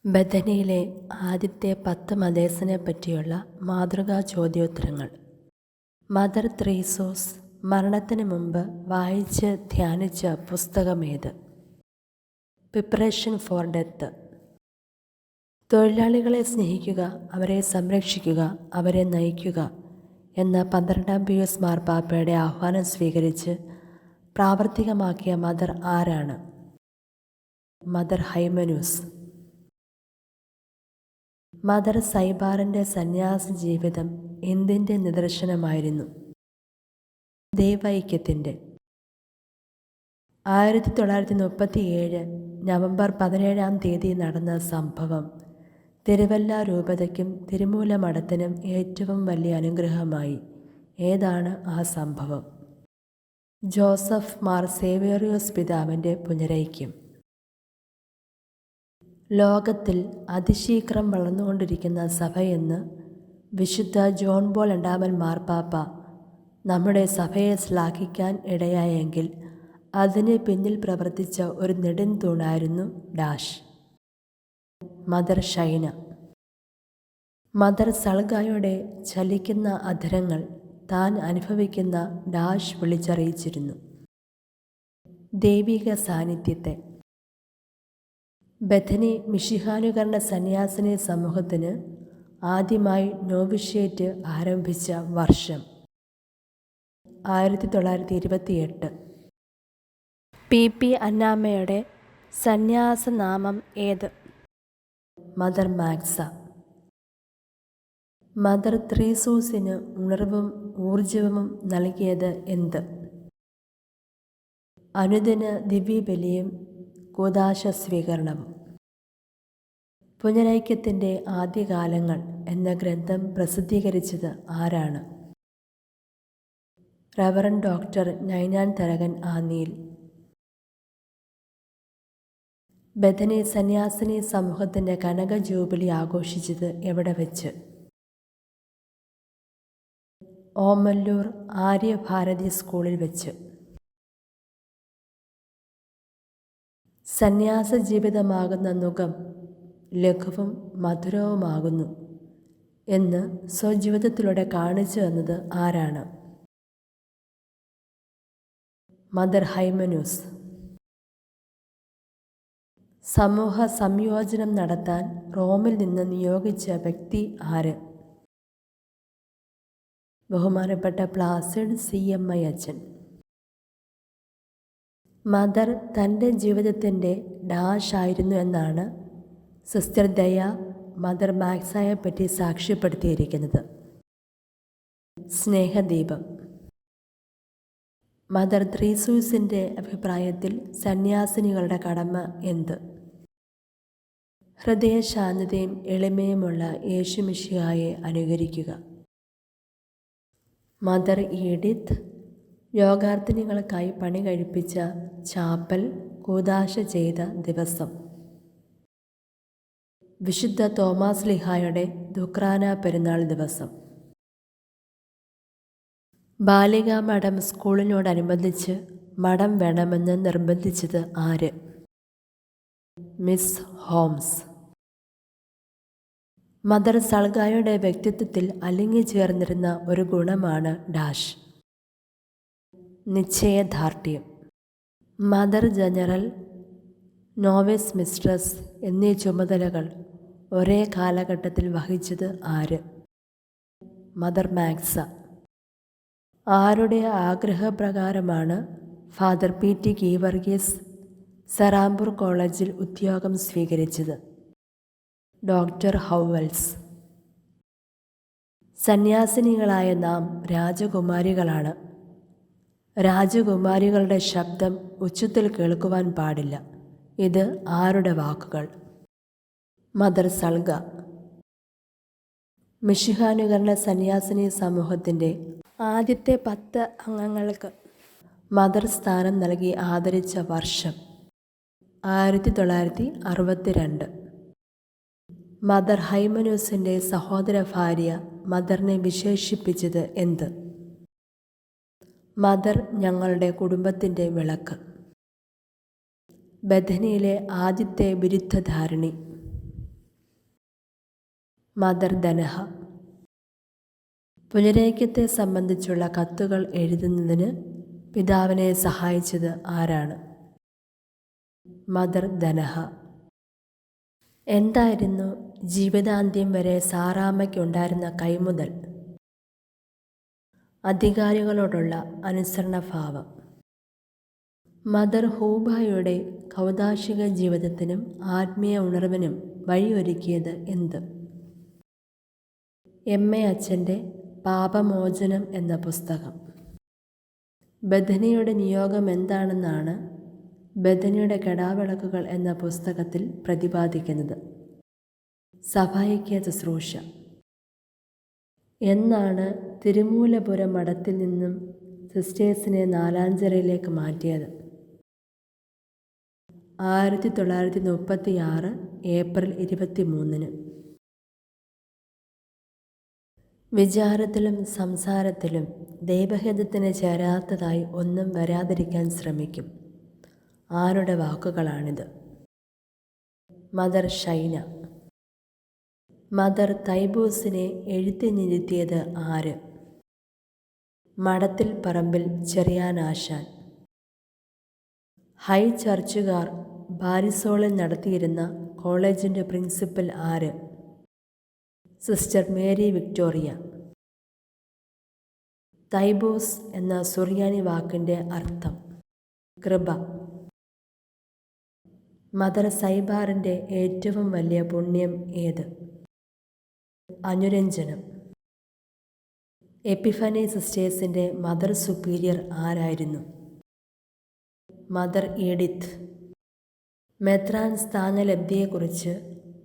ബഥനിയിലെ ആദ്യത്തെ 10 മതേസിനെ പറ്റിയുള്ള മാതൃകാ ചോദ്യോത്തരങ്ങൾ. മദർ ത്രീസോസ് മരണത്തിന് മുമ്പ് വായിച്ച് ധ്യാനിച്ച പുസ്തകമേത്? Preparation for death. തൊഴിലാളികളെ സ്നേഹിക്കുക, അവരെ സംരക്ഷിക്കുക, അവരെ നയിക്കുക എന്ന 12-ാം പിയൂസ് മാർപ്പാപ്പയുടെ ആഹ്വാനം സ്വീകരിച്ച് പ്രാവർത്തികമാക്കിയ മദർ ആരാണ്? മദർ ഹൈമനൂസ്. മദർ സൈബാറിൻ്റെ സന്യാസ ജീവിതം എന്തിൻ്റെ നിദർശനമായിരുന്നു? ദൈവൈക്യത്തിൻ്റെ. 1937 നവംബർ 17-ാം തീയതി നടന്ന സംഭവം തിരുവല്ല രൂപതയ്ക്കും തിരുമൂല മഠത്തിനും ഏറ്റവും വലിയ അനുഗ്രഹമായി. ഏതാണ് ആ സംഭവം? ജോസഫ് മാർ സേവേറിയോസ് പിതാവിൻ്റെ പുനരൈക്യം. ലോകത്തിൽ അതിശീഘ്രം വളർന്നുകൊണ്ടിരിക്കുന്ന സഭയെന്ന് വിശുദ്ധ ജോൺ പോൾ രണ്ടാമൻ മാർപ്പാപ്പ നമ്മുടെ സഭയെ ശ്ലാഘിക്കാൻ ഇടയായെങ്കിൽ അതിന് പിന്നിൽ പ്രവർത്തിച്ച ഒരു നെടുംതൂണായിരുന്നു ഡാഷ്. മദർ ഷൈന. മദർ സൾഗായുടെ ചലിക്കുന്ന അധരങ്ങൾ താൻ അനുഭവിക്കുന്ന ഡാഷ് വിളിച്ചറിയിച്ചിരുന്നു. ദൈവിക സാന്നിധ്യത്തെ. ബഥനി മിശിഹാനുകരണ സന്യാസിനി സമൂഹത്തിന് ആദ്യമായി നോവിഷ്യേറ്റ് ആരംഭിച്ച വർഷം 1928. പി അന്നാമ്മയുടെ സന്യാസനാമം ഏത്? മദർ മാക്സ. മദർ ത്രീസൂസിന് ഉണർവും ഊർജവും നൽകിയത് എന്ത്? അനുദിന ദിവ്യബലിയും കൂദാശ സ്വീകരണവും. പുനരൈക്യത്തിൻ്റെ ആദ്യകാലങ്ങൾ എന്ന ഗ്രന്ഥം പ്രസിദ്ധീകരിച്ചത് ആരാണ്? റവറൻ ഡോക്ടർ നൈനാൻ തരകൻ ആന്നിയിൽ. ബഥനി സന്യാസിനി സമൂഹത്തിൻ്റെ കനക ജൂബിലി ആഘോഷിച്ചത് എവിടെ വെച്ച്? ഓമല്ലൂർ ആര്യഭാരതി സ്കൂളിൽ വെച്ച്. സന്യാസ ജീവിതമാകുന്ന നുകം ലഘുവും മധുരവുമാകുന്നു എന്ന് സ്വജീവിതത്തിലൂടെ കാണിച്ചു തന്നത് ആരാണ്? മദർ ഹൈമനൂസ്. സമൂഹ സംയോജനം നടത്താൻ റോമിൽ നിന്ന് നിയോഗിച്ച വ്യക്തി ആര്? ബഹുമാനപ്പെട്ട പ്ലാസിഡ് CMI അച്ഛൻ. മദർ തൻ്റെ ജീവിതത്തിൻ്റെ ഡാഷ് ആയിരുന്നു എന്നാണ് സിസ്റ്റർ ദയ മദർ മാക്സായെപ്പറ്റി സാക്ഷ്യപ്പെടുത്തിയിരിക്കുന്നത്. സ്നേഹദീപം. മദർ ത്രീസൂസിൻ്റെ അഭിപ്രായത്തിൽ സന്യാസിനികളുടെ കടമ എന്ത്? ഹൃദയശാന്തതയും എളിമയുമുള്ള യേശുമിശിഹായെ അനുകരിക്കുക. മദർ ഈഡിത്ത് യോഗാർത്ഥിനികൾക്കായി പണി കഴിപ്പിച്ച ചാപ്പൽ കൂദാശ ചെയ്ത ദിവസം. വിശുദ്ധ തോമാസ് ലീഹായുടെ ദുക്രാന പെരുന്നാൾ ദിവസം. ബാലികാ മഠം സ്കൂളിനോടനുബന്ധിച്ച് മഠം വേണമെന്ന് നിർബന്ധിച്ചത് ആര്? Miss Holmes. മദർ സൾഗായുടെ വ്യക്തിത്വത്തിൽ അലിഞ്ഞുചേർന്നിരുന്ന ഒരു ഗുണമാണ് ഡാഷ്. നിശ്ചയദാർഢ്യം. മദർ ജനറൽ, നോവിസ് മിസ്ട്രസ് എന്നീ ചുമതലകൾ ഒരേ കാലഘട്ടത്തിൽ വഹിച്ചത് ആര്? മദർ മാക്സ. ആരുടെ ആഗ്രഹപ്രകാരമാണ് ഫാദർ PT ഗീവർഗീസ് സെറാംബൂർ കോളേജിൽ ഉദ്യോഗം സ്വീകരിച്ചത്? ഡോക്ടർ ഹൗവൽസ്. സന്യാസിനികളായ നാം രാജകുമാരികളാണ്. രാജകുമാരികളുടെ ശബ്ദം ഉച്ചത്തിൽ കേൾക്കുവാൻ പാടില്ല. ഇത് ആരുടെ വാക്കുകൾ? മദർ സൾഗ. മിശിഹാനുകരണ സന്യാസിനി സമൂഹത്തിൻ്റെ ആദ്യത്തെ 10 അംഗങ്ങൾക്ക് മദർ സ്ഥാനം നൽകി ആദരിച്ച വർഷം 1962. മദർ ഹൈമനൂസിൻ്റെ സഹോദര ഭാര്യ മദറിനെ വിശേഷിപ്പിച്ചത് എന്ത്? മദർ ഞങ്ങളുടെ കുടുംബത്തിൻ്റെ വിളക്ക്. ബഥനിയിലെ ആദ്യത്തെ ബിരുദ്ധധാരിണി. മദർ ധനഹ. പുനരൈക്യത്തെ സംബന്ധിച്ചുള്ള കത്തുകൾ എഴുതുന്നതിന് പിതാവിനെ സഹായിച്ചത് ആരാണ്? മദർ ധനഹ. എന്തായിരുന്നു ജീവിതാന്ത്യം വരെ സാറാമ്മയ്ക്കുണ്ടായിരുന്ന കൈമുതൽ? അധികാരികളോടുള്ള അനുസരണഭാവം. മദർ ഹൂബായുടെ കൗദാശിക ജീവിതത്തിനും ആത്മീയ ഉണർവിനും വഴിയൊരുക്കിയത് എന്ത്? എം.എ. അച്ഛൻ്റെ പാപമോചനം എന്ന പുസ്തകം. ബഥനിയുടെ നിയോഗം എന്താണെന്നാണ് ബഥനിയുടെ കെടാവിളക്കുകൾ എന്ന പുസ്തകത്തിൽ പ്രതിപാദിക്കുന്നത്? സഭായിക്യ ശുശ്രൂഷ. എന്നാണ് തിരുമൂലപുരം മഠത്തിൽ നിന്നും സിസ്റ്റേഴ്സിനെ നാലാഞ്ചിറയിലേക്ക് മാറ്റിയത്? 1936 ഏപ്രിൽ 23. വിചാരത്തിലും സംസാരത്തിലും ദൈവഹിതത്തിന് ചേരാത്തതായി ഒന്നും വരാതിരിക്കാൻ ശ്രമിക്കും. ആരുടെ വാക്കുകളാണിത്? മദർ ഷൈന. മദർ തൈബൂസിനെ എഴുത്തിനിരുത്തിയത് ആര്? മഠത്തിൽ പറമ്പിൽ ചെറിയാനാശാൻ. ഹൈ ചർച്ചുകാർ ബാരിസോളിൽ നടത്തിയിരുന്ന കോളേജിൻ്റെ പ്രിൻസിപ്പൽ ആര്? Sister Mary Victoria. തൈബൂസ് എന്ന സുറിയാനി വാക്കിൻ്റെ അർത്ഥം കൃപ. മദർ സൈബാറിൻ്റെ ഏറ്റവും വലിയ പുണ്യം ഏത്? അനുരഞ്ജനം. എപ്പിഫനി സിസ്റ്റേഴ്സിൻ്റെ മദർ സുപ്പീരിയർ ആരായിരുന്നു? Mother Edith. മെത്രാൻ സ്ഥാനലബ്ധിയെക്കുറിച്ച്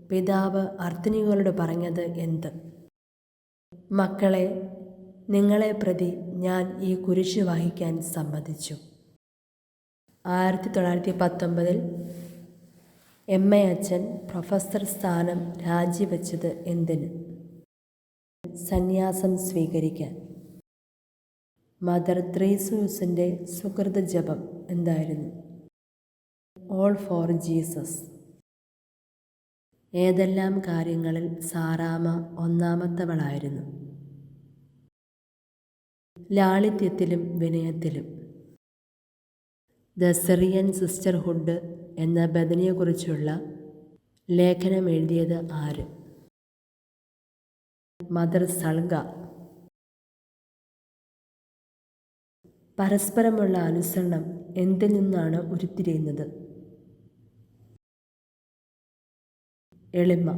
പിതാവ് അർത്തിനികളോട് പറഞ്ഞത് എന്ത്? മക്കളെ, നിങ്ങളെ പ്രതി ഞാൻ ഈ കുരിശ് വഹിക്കാൻ സമ്മതിച്ചു. 1919 എം.എ. അച്ഛൻ പ്രൊഫസർ സ്ഥാനം രാജിവെച്ചത് എന്തിന്? സന്യാസം സ്വീകരിക്കാൻ. മദർ ത്രേസ്യൂസിൻ്റെ സുഹൃത ജപം എന്തായിരുന്നു? All for Jesus. ഏതെല്ലാം കാര്യങ്ങളിൽ സാറാമ്മ ഒന്നാമത്തവളായിരുന്നു? ലാളിത്യത്തിലും വിനയത്തിലും. ദ സിറിയൻ സിസ്റ്റർഹുഡ് എന്ന ബഥനിയെക്കുറിച്ചുള്ള ലേഖനം എഴുതിയത് ആര്? മദർ സൾഗ. പരസ്പരമുള്ള അനുസരണം എന്തിൽ നിന്നാണ് ഉരുത്തിരിയുന്നത്? എളിമ.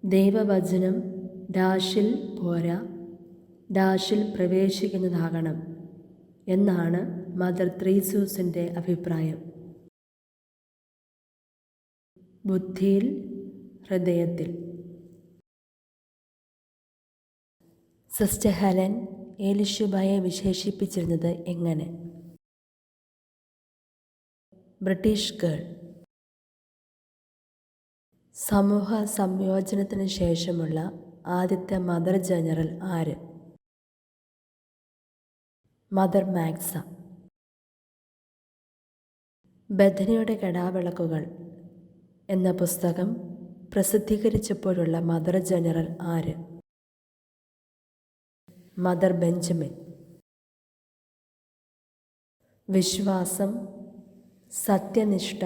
ദൈവവചനം ഡാഷിൽ പോരാ, ഡാഷിൽ പ്രവേശിക്കുന്നതാകണം എന്നാണ് മദർ ത്രേസ്യൂസിൻ്റെ അഭിപ്രായം. ബുദ്ധിയിൽ, ഹൃദയത്തിൽ. സിസ്റ്റർ ഹെലൻ എലിഷബയെ വിശേഷിപ്പിച്ചിരുന്നത് എങ്ങനെ? British girl. സമൂഹ സംയോജനത്തിന് ശേഷമുള്ള ആദ്യത്തെ മദർ ജനറൽ ആര്? മദർ മാക്സ. ബഥനിയുടെ കെടാവിളക്കുകൾ എന്ന പുസ്തകം പ്രസിദ്ധീകരിച്ചപ്പോഴുള്ള മദർ ജനറൽ ആര്? Mother Benjamin. വിശ്വാസം, സത്യനിഷ്ഠ,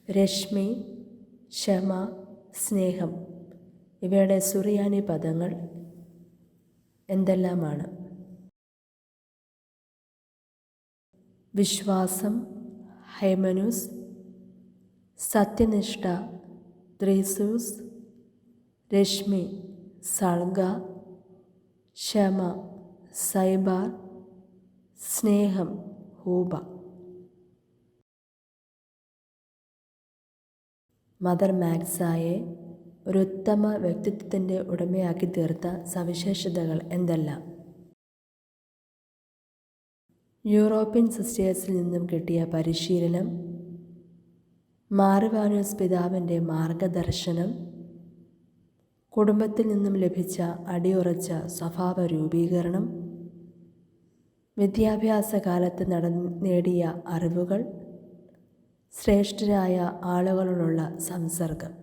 രശ്മി, ക്ഷമ, സ്നേഹം ഇവയുടെ സുറിയാനി പദങ്ങൾ എന്തെല്ലാമാണ്? വിശ്വാസം ഹൈമനൂസ്, സത്യനിഷ്ഠ ത്രേസ്യൂസ്, രശ്മി സൾഗ, ക്ഷമ സൈബാർ, സ്നേഹം ഹൂബ. മദർ മാക്സായെ ഒരു ഉത്തമ വ്യക്തിത്വത്തിൻ്റെ ഉടമയാക്കി തീർത്ത സവിശേഷതകൾ എന്തെല്ലാം? യൂറോപ്യൻ സിസ്റ്റേഴ്സിൽ നിന്നും കിട്ടിയ പരിശീലനം, മാറിവാനോസ് പിതാവിൻ്റെ മാർഗദർശനം, കുടുംബത്തിൽ നിന്നും ലഭിച്ച അടിയുറച്ച സ്വഭാവ രൂപീകരണം, വിദ്യാഭ്യാസ കാലത്ത് നേടിയ അറിവുകൾ, ശ്രേഷ്ഠരായ ആളുകളോടുള്ള സംസർഗം.